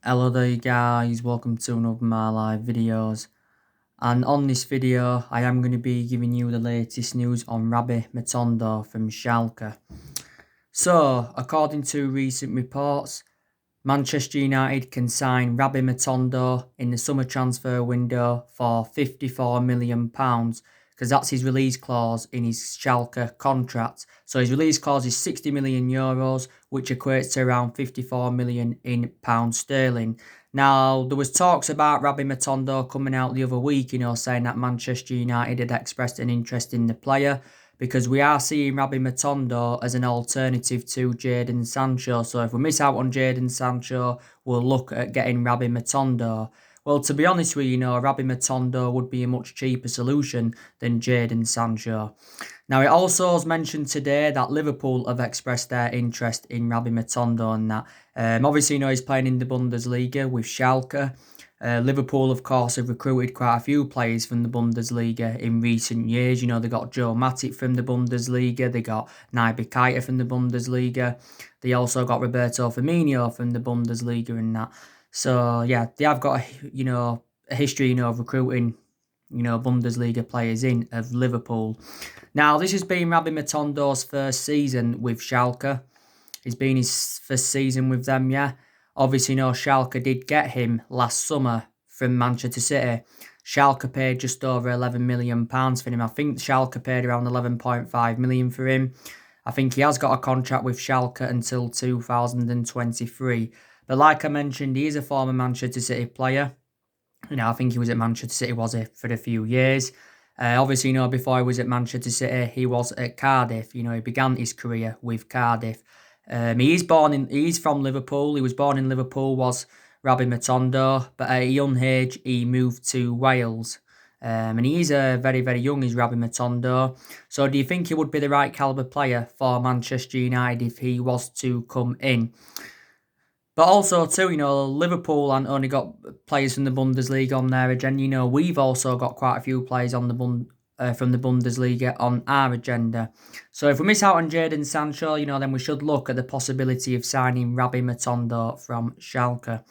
Hello there guys, welcome to another of my live videos, and on this video I am going to be giving you the latest news on Rabbi Matondo from Schalke. So, according to recent reports, Manchester United can sign Rabbi Matondo in the summer transfer window for £54 million because that's his release clause in his Schalke contract. So his release clause is €60 million, which equates to around 54 million in pounds sterling. Now, there was talks about Rabbi Matondo coming out the other week, saying that Manchester United had expressed an interest in the player, because we are seeing Rabbi Matondo as an alternative to Jadon Sancho. So if we miss out on Jadon Sancho, we'll look at getting Rabbi Matondo. Well, to be honest with you, Rabbi Matondo would be a much cheaper solution than Jadon Sancho. Now, it also was mentioned today that Liverpool have expressed their interest in Rabbi Matondo, and that obviously, he's playing in the Bundesliga with Schalke. Liverpool, of course, have recruited quite a few players from the Bundesliga in recent years. They got Joe Matip from the Bundesliga. They got Naby Keita from the Bundesliga. They also got Roberto Firmino from the Bundesliga and that. So, yeah, they have got, a history, of recruiting, Bundesliga players in of Liverpool. Now, this has been Rabbi Matondo's first season with Schalke. It's been his first season with them, yeah. Obviously, Schalke did get him last summer from Manchester City. Schalke paid just over £11 million for him. I think Schalke paid around 11.5 million for him. I think he has got a contract with Schalke until 2023. But like I mentioned, he is a former Manchester City player. I think he was at Manchester City, was he, for a few years. Obviously, before he was at Manchester City, he was at Cardiff. He began his career with Cardiff. He's from Liverpool. He was born in Liverpool, was Rabbi Matondo, but at a young age he moved to Wales. And he is very, very young, is Rabbi Matondo. So do you think he would be the right calibre player for Manchester United if he was to come in? But also too, Liverpool and only got players from the Bundesliga on their agenda. We've also got quite a few players on the from the Bundesliga on our agenda. So if we miss out on Jadon Sancho, then we should look at the possibility of signing Rabbi Matondo from Schalke.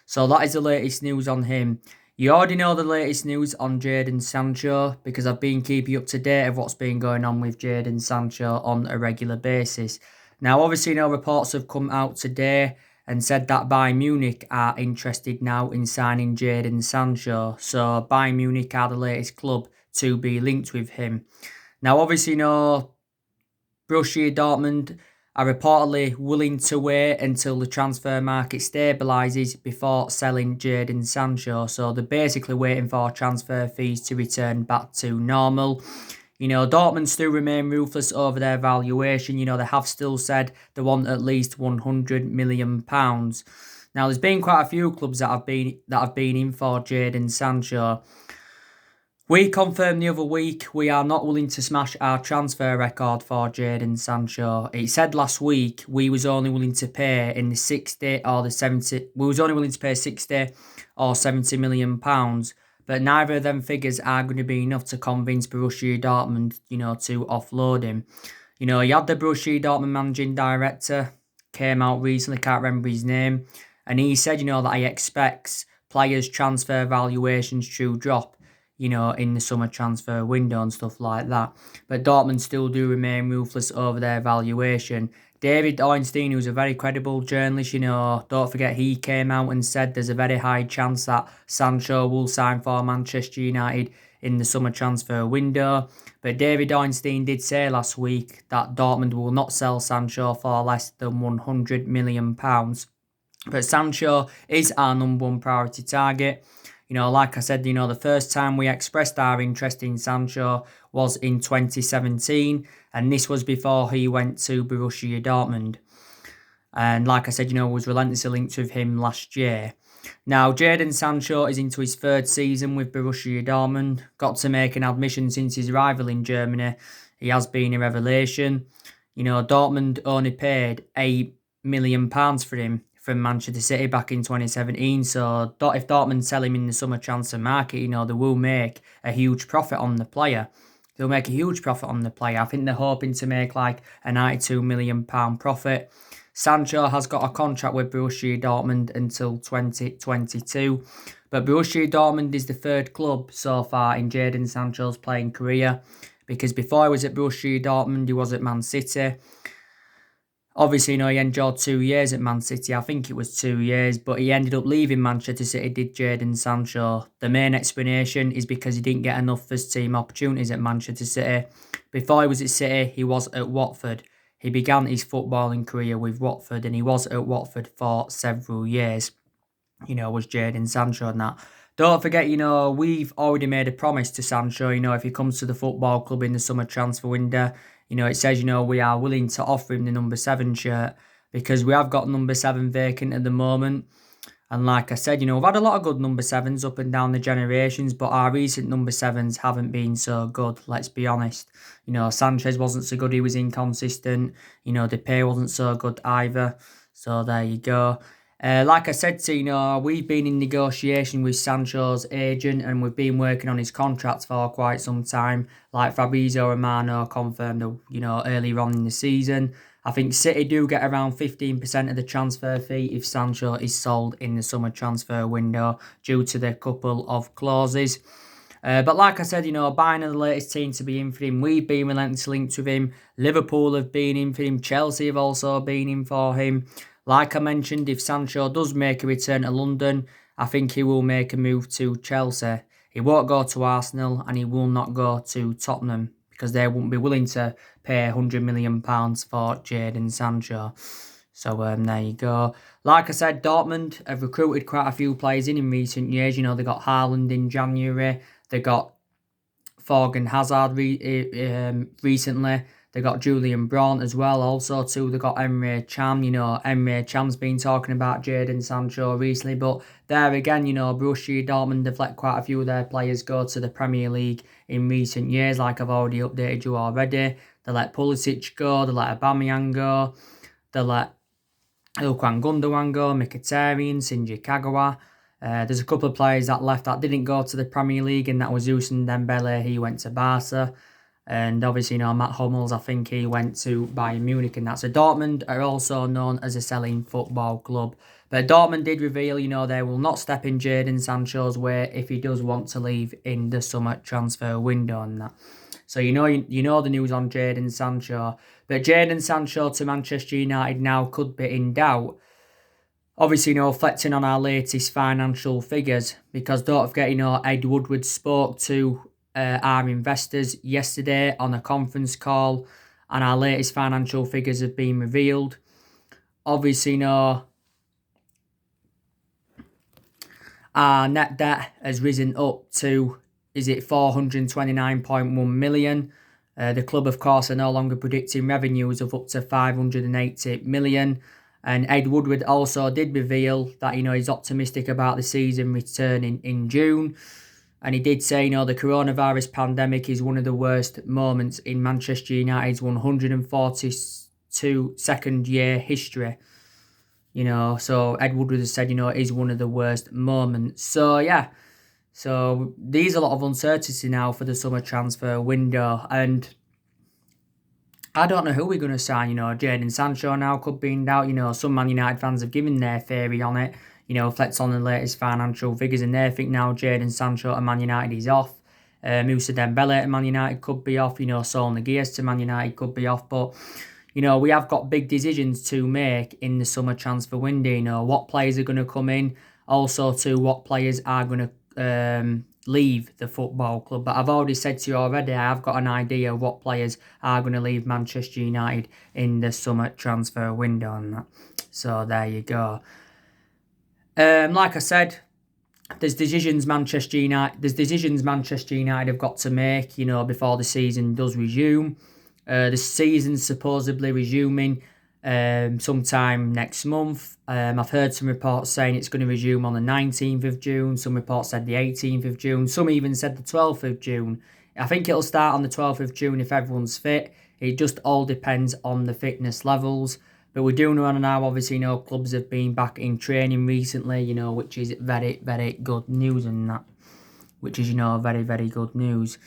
So that is the latest news on him. You already know the latest news on Jadon Sancho because I've been keeping you up to date of what's been going on with Jadon Sancho on a regular basis. Now, obviously, reports have come out today and said that Bayern Munich are interested now in signing Jadon Sancho. So Bayern Munich are the latest club to be linked with him. Now, obviously, Borussia Dortmund are reportedly willing to wait until the transfer market stabilises before selling Jadon Sancho. So they're basically waiting for transfer fees to return back to normal. Dortmund still remain ruthless over their valuation. They have still said they want at least £100 million. Now, there's been quite a few clubs that have been in for Jadon Sancho. We confirmed the other week we are not willing to smash our transfer record for Jadon Sancho. It said last week we was only willing to pay in the 60 or the 70. We was only willing to pay 60 or 70 million pounds. But neither of them figures are going to be enough to convince Borussia Dortmund, to offload him. You had the Borussia Dortmund managing director, came out recently, can't remember his name, and he said, that he expects players' transfer valuations to drop, in the summer transfer window and stuff like that. But Dortmund still do remain ruthless over their valuation. David Ornstein, who's a very credible journalist, don't forget he came out and said there's a very high chance that Sancho will sign for Manchester United in the summer transfer window. But David Ornstein did say last week that Dortmund will not sell Sancho for less than £100 million. But Sancho is our number one priority target. Like I said, the first time we expressed our interest in Sancho was in 2017, and this was before he went to Borussia Dortmund. And like I said, was relentlessly linked with him last year. Now, Jadon Sancho is into his third season with Borussia Dortmund. Got to make an admission since his arrival in Germany. He has been a revelation. Dortmund only paid £8 million for him from Manchester City back in 2017. So if Dortmund sell him in the summer transfer market, they will make a huge profit on the player. They'll make a huge profit on the player. I think they're hoping to make like a £92 million profit. Sancho has got a contract with Borussia Dortmund until 2022. But Borussia Dortmund is the third club so far in Jadon Sancho's playing career, because before he was at Borussia Dortmund, he was at Man City. Obviously, he endured 2 years at Man City. I think it was 2 years, but he ended up leaving Manchester City, did Jadon Sancho. The main explanation is because he didn't get enough first-team opportunities at Manchester City. Before he was at City, he was at Watford. He began his footballing career with Watford, and he was at Watford for several years. Was Jadon Sancho and that. Don't forget, we've already made a promise to Sancho, if he comes to the football club in the summer transfer window. It says, we are willing to offer him the number 7 shirt, because we have got number 7 vacant at the moment. And like I said, we've had a lot of good number 7s up and down the generations, but our recent number 7s haven't been so good, let's be honest. Sanchez wasn't so good, he was inconsistent. Depay wasn't so good either. So there you go. Like I said, we've been in negotiation with Sancho's agent, and we've been working on his contracts for quite some time. Like Fabrizio Romano confirmed, earlier on in the season. I think City do get around 15% of the transfer fee if Sancho is sold in the summer transfer window due to the couple of clauses. But like I said, Bayern are the latest team to be in for him. We've been relentlessly linked with him. Liverpool have been in for him. Chelsea have also been in for him. Like I mentioned, if Sancho does make a return to London, I think he will make a move to Chelsea. He won't go to Arsenal, and he will not go to Tottenham, because they won't be willing to pay £100 million for Jadon Sancho. So there you go. Like I said, Dortmund have recruited quite a few players in recent years. They got Haaland in January. They got Thorgan Hazard recently. They got Julian Brandt as well. Also, too, they got Emre Can. Emre Can's been talking about Jadon Sancho recently. But there again, Borussia Dortmund have let quite a few of their players go to the Premier League in recent years, like I've already updated you already. They let Pulisic go. They let Aubameyang go. They let Ilkay Gundogan go, Mkhitaryan, Shinji Kagawa. There's a couple of players that left that didn't go to the Premier League, and that was Ousmane Dembele. He went to Barca. And obviously, Matt Hummels, I think he went to Bayern Munich and that. So Dortmund are also known as a selling football club. But Dortmund did reveal, they will not step in Jadon Sancho's way if he does want to leave in the summer transfer window and that. So you know the news on Jadon Sancho. But Jadon Sancho to Manchester United now could be in doubt. Obviously, reflecting on our latest financial figures, because don't forget, Ed Woodward spoke to our investors yesterday on a conference call, and our latest financial figures have been revealed. Obviously, our net debt has risen up to, is it 429.1 million? The club, of course, are no longer predicting revenues of up to 580 million. And Ed Woodward also did reveal that, he's optimistic about the season returning in June. And he did say, the coronavirus pandemic is one of the worst moments in Manchester United's 142 second year history. So Ed Woodward has said, it is one of the worst moments. So, yeah. So, there's a lot of uncertainty now for the summer transfer window. And I don't know who we're going to sign. Jadon Sancho now could be in doubt. Some Man United fans have given their theory on it. Reflects on the latest financial figures, and they think now Jadon Sancho at Man United is off. Moussa Dembele at Man United could be off. Saul Niguez to Man United could be off. But, we have got big decisions to make in the summer transfer window. What players are going to come in. Also, to what players are going to leave the football club. But I've already said to you already, I've got an idea of what players are going to leave Manchester United in the summer transfer window and that. So there you go. Like I said, there's decisions Manchester United have got to make, before the season does resume. The season's supposedly resuming sometime next month. I've heard some reports saying it's going to resume on the 19th of June. Some reports said the 18th of June. Some even said the 12th of June. I think it'll start on the 12th of June if everyone's fit. It just all depends on the fitness levels. But we do know now, obviously, clubs have been back in training recently, which is very, very good news and that. Which is, very, very good news.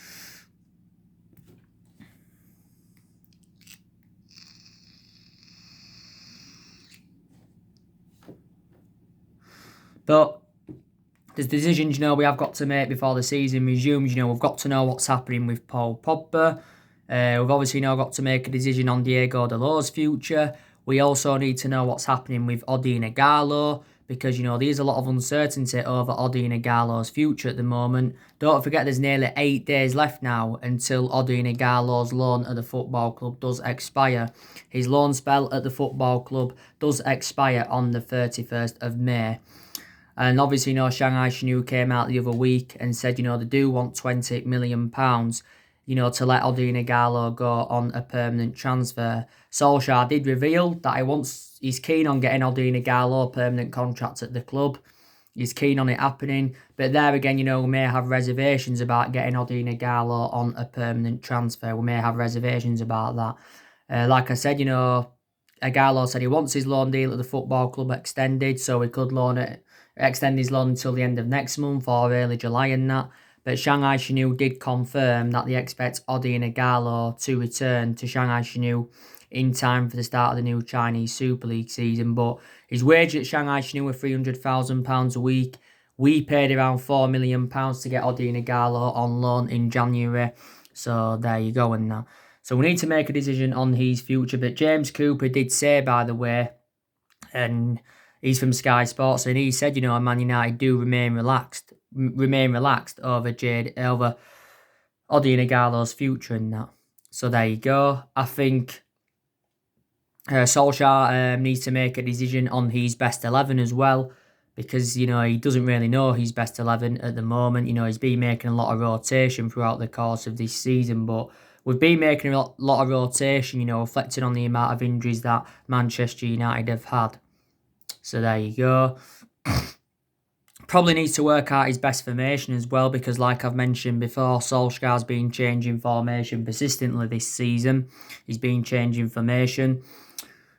But there's decisions, we have got to make before the season resumes. We've got to know what's happening with Paul Pogba. We've obviously now got to make a decision on Diego Dalot's future. We also need to know what's happening with Odion Ighalo, because, there's a lot of uncertainty over Odion Ighalo's future at the moment. Don't forget there's nearly 8 days left now until Odion Ighalo's loan at the football club does expire. His loan spell at the football club does expire on the 31st of May. And obviously, Shanghai Shenhua came out the other week and said, they do want £20 million, to let Odion Ighalo go on a permanent transfer. Solskjaer did reveal that he's keen on getting Odion Ighalo a permanent contract at the club. He's keen on it happening. But there again, we may have reservations about getting Odion Ighalo on a permanent transfer. We may have reservations about that. Like I said, Ighalo said he wants his loan deal at the football club extended, so he could extend his loan until the end of next month or early July and that. But Shanghai Shenhua did confirm that they expect Odion Ighalo to return to Shanghai Shenhua in time for the start of the new Chinese Super League season. But his wage at Shanghai Shenhua were £300,000 a week. We paid around £4 million to get Odion Ighalo on loan in January. So there you go and that. So we need to make a decision on his future. But James Cooper did say, by the way, and he's from Sky Sports, and he said, Man United do remain relaxed over Odion Ighalo's future and that. So there you go. I think Solskjaer needs to make a decision on his best 11 as well, because, he doesn't really know his best 11 at the moment. He's been making a lot of rotation throughout the course of this season, but we've been making a lot of rotation, reflecting on the amount of injuries that Manchester United have had. So there you go. Probably needs to work out his best formation as well, because like I've mentioned before, Solskjaer's been changing formation persistently this season. He's been changing formation.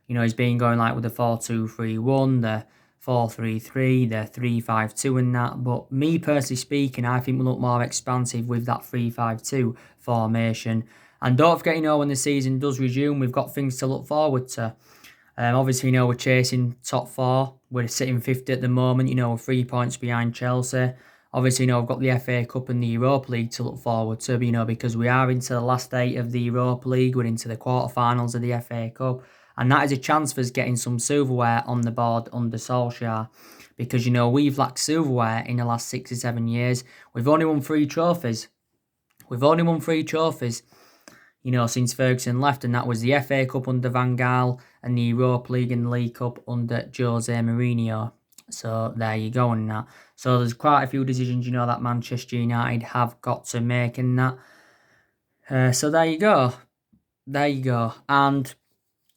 He's been going with the 4-2-3-1, the 4-3-3, the 3-5-2 and that. But me personally speaking, I think we look more expansive with that 3-5-2 formation. And don't forget, when the season does resume, we've got things to look forward to. Obviously, we're chasing top 4. We're sitting 5th at the moment, we're 3 points behind Chelsea. Obviously, we've got the FA Cup and the Europa League to look forward to, because we are into the last 8 of the Europa League. We're into the quarterfinals of the FA Cup. And that is a chance for us getting some silverware on the board under Solskjaer. Because, we've lacked silverware in the last 6 or 7 years. We've only won 3 trophies. Since Ferguson left, and that was the FA Cup under Van Gaal and the Europa League and the League Cup under Jose Mourinho. So there you go and that. So there's quite a few decisions, that Manchester United have got to make in that. So there you go. And,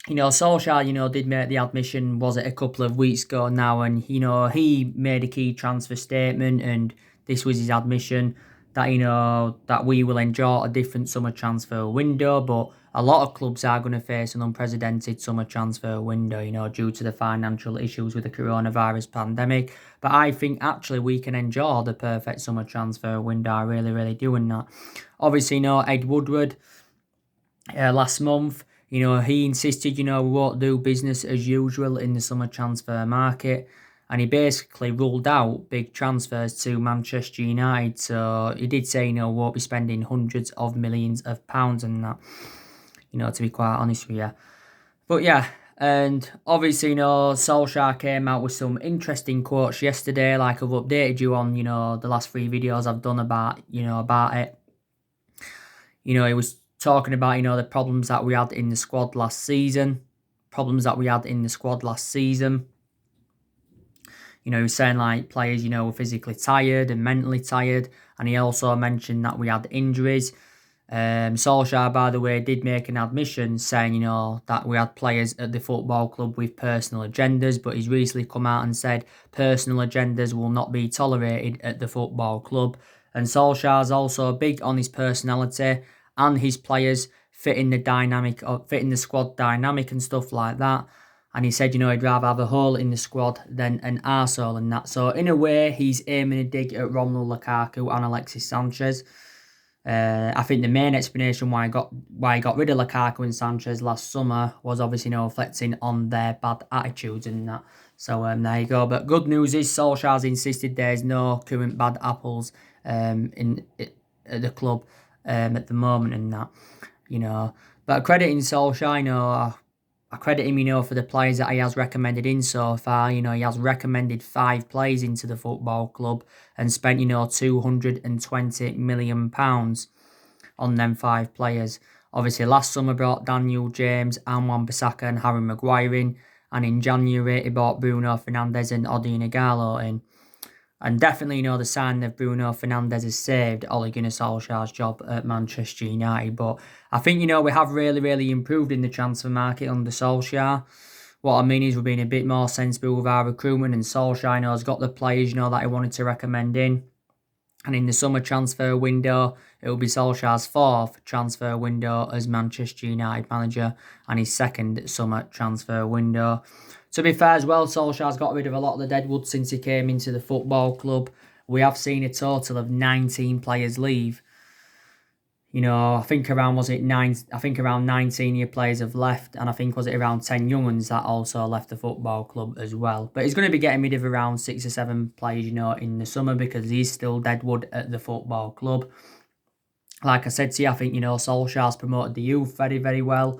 Solskjaer, did make the admission, was it a couple of weeks ago now, and, he made a key transfer statement, and this was his admission, that, that we will enjoy a different summer transfer window, but a lot of clubs are going to face an unprecedented summer transfer window, due to the financial issues with the coronavirus pandemic. But I think actually we can enjoy the perfect summer transfer window. I really, really do. And that, obviously, Ed Woodward, last month, he insisted, we won't do business as usual in the summer transfer market. And he basically ruled out big transfers to Manchester United. So he did say, won't be spending hundreds of millions of pounds and that, to be quite honest with you. But yeah, and obviously, Solskjaer came out with some interesting quotes yesterday, like I've updated you on, the last 3 videos I've done about it. He was talking about, the problems that we had in the squad last season. He was saying players, were physically tired and mentally tired. And he also mentioned that we had injuries. Solskjaer, by the way, did make an admission saying, that we had players at the football club with personal agendas. But he's recently come out and said personal agendas will not be tolerated at the football club. And Solskjaer's also big on his personality and his players fitting the squad dynamic and stuff like that. And he said, he'd rather have a hole in the squad than an arsehole and that. So, in a way, he's aiming a dig at Romelu Lukaku and Alexis Sanchez. I think the main explanation why he got rid of Lukaku and Sanchez last summer was obviously, reflecting on their bad attitudes and that. So there you go. But good news is Solskjaer's insisted there's no current bad apples at the club at the moment and that, you know. But crediting Solskjaer, I credit him, for the players that he has recommended in so far. He has recommended 5 players into the football club and spent, £220 million on them 5 players. Obviously, last summer brought Daniel James, Wan-Bissaka and Harry Maguire in. And in January, he brought Bruno Fernandes and Odion Ighalo in. And definitely, the sign of Bruno Fernandes has saved Ole Gunnar Solskjaer's job at Manchester United. But I think, we have really, really improved in the transfer market under Solskjaer. What I mean is we're being a bit more sensible with our recruitment, and Solskjaer, has got the players, that he wanted to recommend in. And in the summer transfer window, it will be Solskjaer's 4th transfer window as Manchester United manager and his 2nd summer transfer window. To be fair as well, Solskjaer's got rid of a lot of the deadwood since he came into the football club. We have seen a total of 19 players leave. I think around 19 year players have left, and I think was it around 10 young ones that also left the football club as well. But he's going to be getting rid of around 6 or 7 players, in the summer because he's still deadwood at the football club. Like I said to you, I think, Solskjaer's promoted the youth very, very well.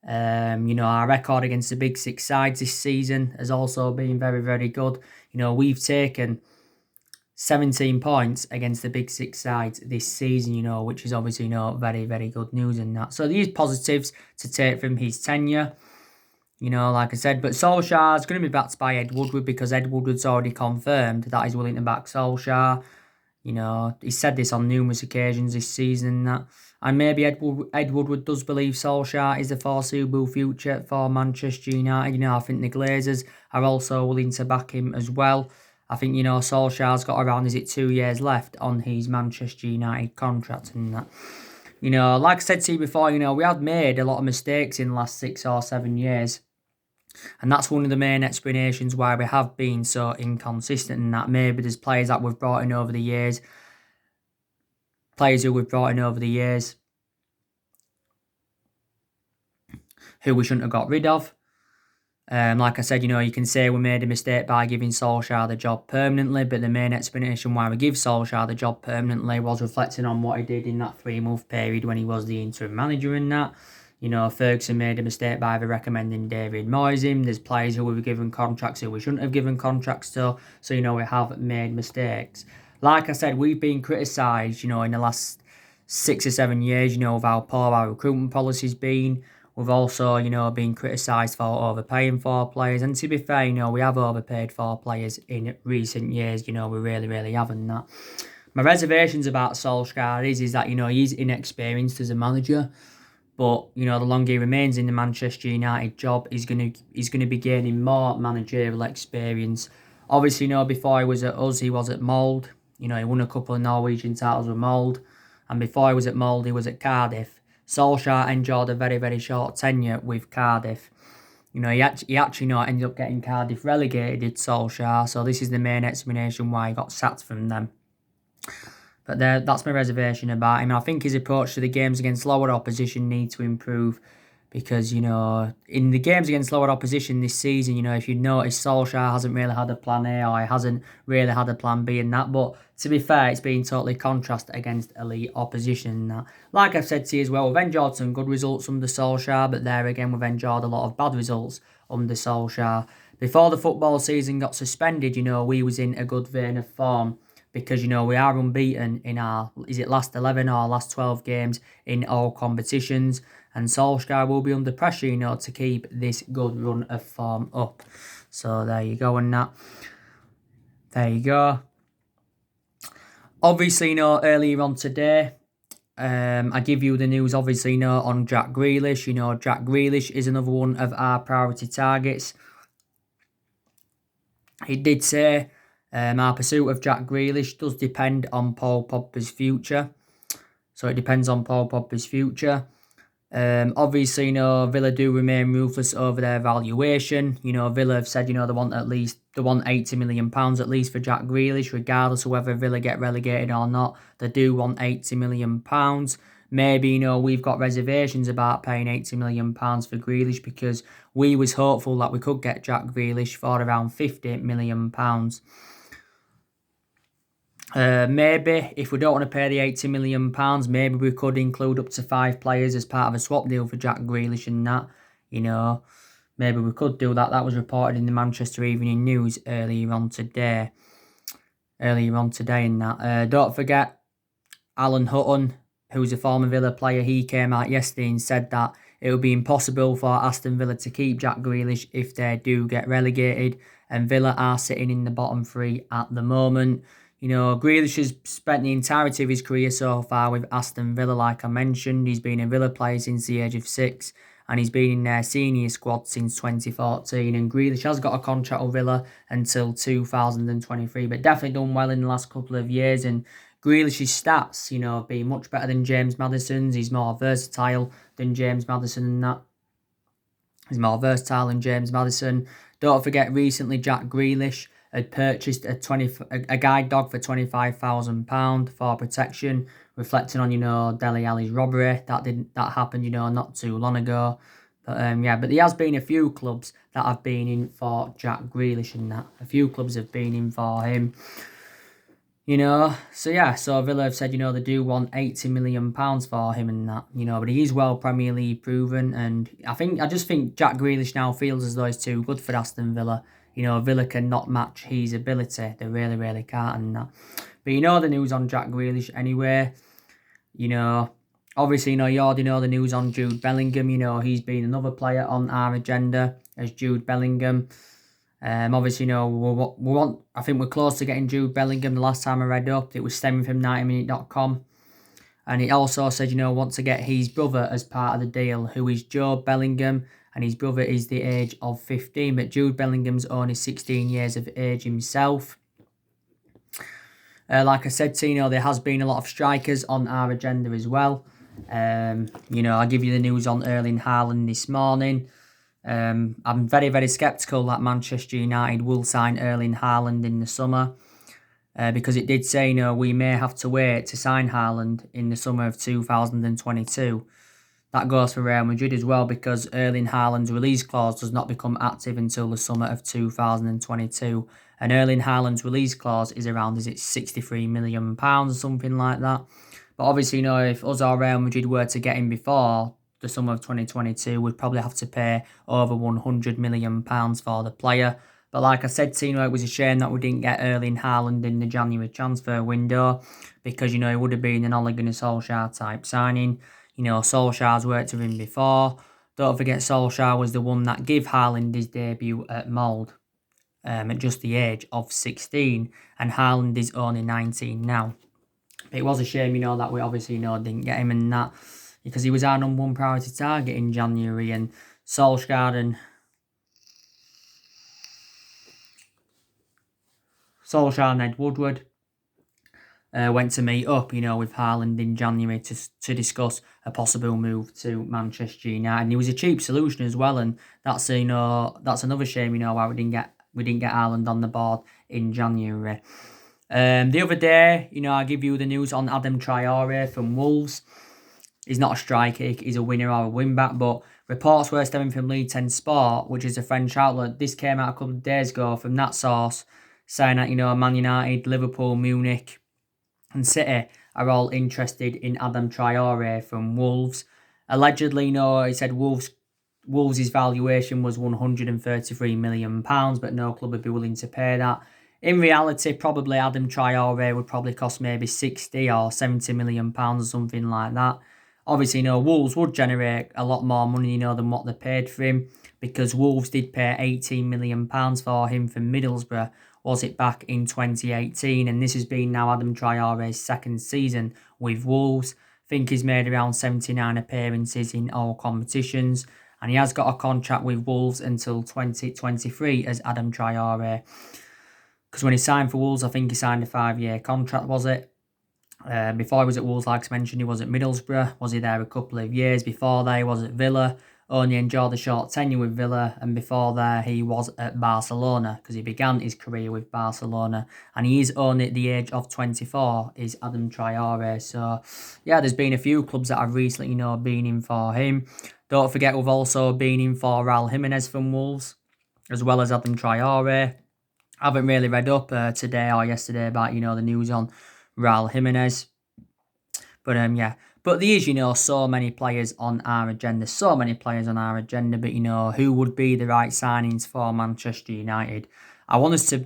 Our record against the big 6 sides this season has also been very, very good. We've taken 17 points against the big 6 sides this season, which is obviously, very, very good news in that. So these positives to take from his tenure, like I said. But Solskjaer's going to be backed by Ed Woodward because Ed Woodward's already confirmed that he's willing to back Solskjaer. He said this on numerous occasions this season and that. And maybe Ed Woodward does believe Solskjaer is the foreseeable future for Manchester United. I think the Glazers are also willing to back him as well. I think, Solskjaer's got around, 2 years left on his Manchester United contract and that. Like I said to you before, we have made a lot of mistakes in the last 6 or 7 years. And that's one of the main explanations why we have been so inconsistent and that. Maybe there's players that we've brought in over the years. Players who we've brought in over the years who we shouldn't have got rid of. Like I said, you can say we made a mistake by giving Solskjaer the job permanently, but the main explanation why we give Solskjaer the job permanently was reflecting on what he did in that 3-month period when he was the interim manager and that. Ferguson made a mistake by recommending David Moyes in. There's players who we were given contracts who we shouldn't have given contracts to. So, we have made mistakes. Like I said, we've been criticised, in the last 6 or 7 years, of how poor our recruitment policy's been. We've also, been criticised for overpaying for players. And to be fair, we have overpaid for players in recent years. We really, really haven't that. My reservations about Solskjaer is that, he's inexperienced as a manager. But, the longer he remains in the Manchester United job, he's going to be gaining more managerial experience. Obviously, before he was at us, he was at Mould. He won a couple of Norwegian titles with Mould. And before he was at Mould, he was at Cardiff. Solskjaer enjoyed a very, very short tenure with Cardiff. He actually ended up getting Cardiff relegated, Solskjaer. So this is the main explanation why he got sacked from them. But that's my reservation about him. I think his approach to the games against lower opposition needs to improve because, in the games against lower opposition this season, if you notice, Solskjaer hasn't really had a plan A or he hasn't really had a plan B in that. But to be fair, it's been totally contrast against elite opposition. Like I've said to you as well, we've enjoyed some good results under Solskjaer, but there again, we've enjoyed a lot of bad results under Solskjaer. Before the football season got suspended, we was in a good vein of form. Because, we are unbeaten in our, last 11 or last 12 games in all competitions. And Solskjaer will be under pressure, to keep this good run of form up. So there you go and that. There you go. Obviously, earlier on today, I give you the news, obviously, on Jack Grealish. Jack Grealish is another one of our priority targets. He did say... our pursuit of Jack Grealish does depend on Paul Pogba's future. So it depends on Paul Pogba's future. Obviously, Villa do remain ruthless over their valuation. Villa have said, they want £80 million at least for Jack Grealish, regardless of whether Villa get relegated or not. They do want £80 million. maybe, you know, we've got reservations about paying £80 million for Grealish, because we was hopeful that we could get Jack Grealish for around £50 million. Maybe if we don't want to pay the £80 million, maybe we could include up to 5 players as part of a swap deal for Jack Grealish and that, you know. Maybe we could do that. That was reported in the Manchester Evening News earlier on today in that. Don't forget, Alan Hutton, who's a former Villa player, he came out yesterday and said that it would be impossible for Aston Villa to keep Jack Grealish if they do get relegated, and Villa are sitting in the bottom 3 at the moment. You know, Grealish has spent the entirety of his career so far with Aston Villa, like I mentioned. He's been a Villa player since the age of 6, and he's been in their senior squad since 2014. And Grealish has got a contract with Villa until 2023, but definitely done well in the last couple of years. And Grealish's stats, you know, have been much better than James Maddison's. He's more versatile than James Maddison and that. He's more versatile than James Maddison. Don't forget, recently Jack Grealish had purchased a guide dog for £25,000 for protection, reflecting on, you know, Dele Alli's robbery. That happened, you know, not too long ago. But yeah, but there has been a few clubs that have been in for Jack Grealish and that. A few clubs have been in for him. You know, so yeah, so Villa have said, you know, they do want £80 million for him and that, you know, but he is well Premier League proven, and I just think Jack Grealish now feels as though he's too good for Aston Villa. You know, Villa cannot match his ability. They really, really can't and that. But you know the news on Jack Grealish anyway. You know, obviously, you know, you already know the news on Jude Bellingham. You know, he's been another player on our agenda as Jude Bellingham. Obviously, you know, we want. I think we're close to getting Jude Bellingham. The last time I read up, it was stemming from 90minute.com. And it also said, you know, want to get his brother as part of the deal, who is Joe Bellingham, and his brother is the age of 15. But Jude Bellingham's only 16 years of age himself. Like I said, Tino, there has been a lot of strikers on our agenda as well. You know, I give you the news on Erling Haaland this morning. I'm very, very sceptical that Manchester United will sign Erling Haaland in the summer, because it did say, you know, we may have to wait to sign Haaland in the summer of 2022. That goes for Real Madrid as well, because Erling Haaland's release clause does not become active until the summer of 2022. And Erling Haaland's release clause is around, is it £63 million or something like that? But obviously, you know, if us or Real Madrid were to get him before the summer of 2022, we'd probably have to pay over £100 million for the player. But like I said, Tino, it was a shame that we didn't get Erling Haaland in the January transfer window, because, you know, it would have been an Ole Gunnar Solskjaer type signing. You know, Solskjaer's worked with him before. Don't forget, Solskjaer was the one that gave Haaland his debut at Mould at just the age of 16, and Haaland is only 19 now. It was a shame, you know, that we obviously, you know, didn't get him in that, because he was our number 1 priority target in January, and Solskjaer and Ed Woodward went to meet up, you know, with Haaland in January to discuss a possible move to Manchester United. And it was a cheap solution as well, and that's, you know, that's another shame, you know, why we didn't get Haaland on the board in January. The other day, you know, I give you the news on Adam Traore from Wolves. He's not a striker, he's a winner or a win-back, but reports were stemming from League 10 Sport, which is a French outlet. This came out a couple of days ago from that source, saying that, you know, Man United, Liverpool, Munich and City are all interested in Adam Traore from Wolves. Allegedly, you know, he said Wolves' valuation was £133 million, but no club would be willing to pay that. In reality, probably Adam Traore would probably cost maybe 60 or 70 million pounds or something like that. Obviously, you know, Wolves would generate a lot more money, you know, than what they paid for him, because Wolves did pay £18 million for him from Middlesbrough, was it back in 2018, and this has been now Adam Traore's second season with Wolves. I think he's made around 79 appearances in all competitions, and he has got a contract with Wolves until 2023 as Adam Traore. Because when he signed for Wolves, I think he signed a 5-year contract, was it? Before he was at Wolves, like I mentioned, he was at Middlesbrough. Was he there a couple of years? Before that, he was at Villa. only enjoyed a short tenure with Villa, and before there he was at Barcelona, because he began his career with Barcelona, and he is only at the age of 24, is Adam Traore. So yeah, there's been a few clubs that have recently, been in for him. Don't forget we've also been in for Raul Jimenez from Wolves, as well as Adam Traore. I haven't really read up today or yesterday about, the news on Raul Jimenez. But yeah, but there is, so many players on our agenda, but who would be the right signings for Manchester United? I want us to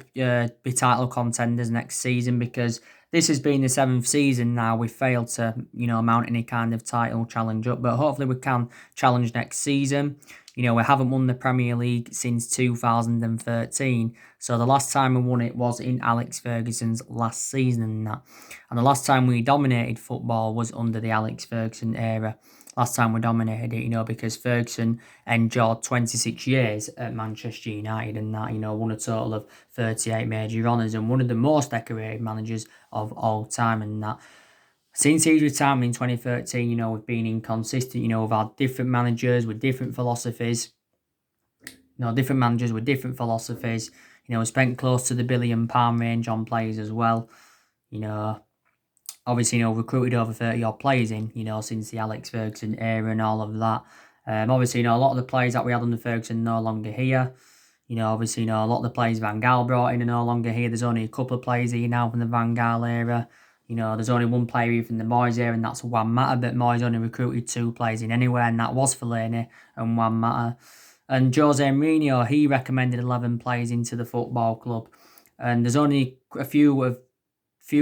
be title contenders next season, because this has been the 7th season now we've failed to, mount any kind of title challenge up, but hopefully we can challenge next season. We haven't won the Premier League since 2013. So the last time we won it was in Alex Ferguson's last season and that. And the last time we dominated football was under the Alex Ferguson era. Last time we dominated it, because Ferguson endured 26 years at Manchester United and that, won a total of 38 major honours and one of the most decorated managers of all time and that. Since his retirement in 2013, we've been inconsistent. We've had different managers with different philosophies. We spent close to the £1 billion range on players as well. Obviously, recruited over 30 odd players in, since the Alex Ferguson era and all of that. Obviously, a lot of the players that we had under Ferguson are no longer here. Obviously, a lot of the players Van Gaal brought in are no longer here. There's only a couple of players here now from the Van Gaal era. There's only one player here from the Moyes era, and that's Juan Mata, but Moyes only recruited 2 players in anywhere, and that was Fellaini and Juan Mata. And Jose Mourinho, he recommended 11 players into the football club. And there's only a few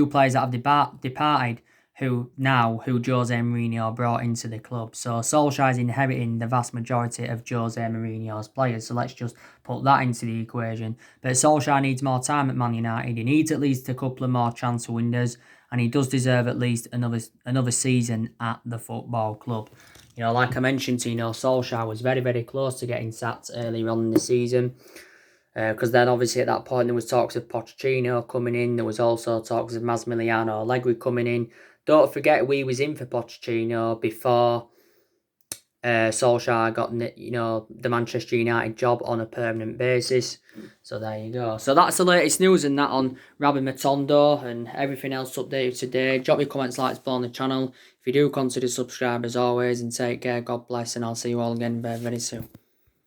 players that have departed who Jose Mourinho brought into the club. So Solskjaer is inheriting the vast majority of Jose Mourinho's players. So let's just put that into the equation. But Solskjaer needs more time at Man United. He needs at least a couple of more transfer windows, and he does deserve at least another season at the football club. Like I mentioned, Solskjaer was very, very close to getting sacked earlier on in the season. Because then obviously at that point there was talks of Pochettino coming in. There was also talks of Massimiliano Allegri coming in. Don't forget we was in for Pochettino before Solskjaer got the Manchester United job on a permanent basis. So there you go. So that's the latest news and that on Rabbi Matondo and everything else updated today. Drop your comments, likes below on the channel. If you do, consider subscribe as always, and take care. God bless, and I'll see you all again very, very soon.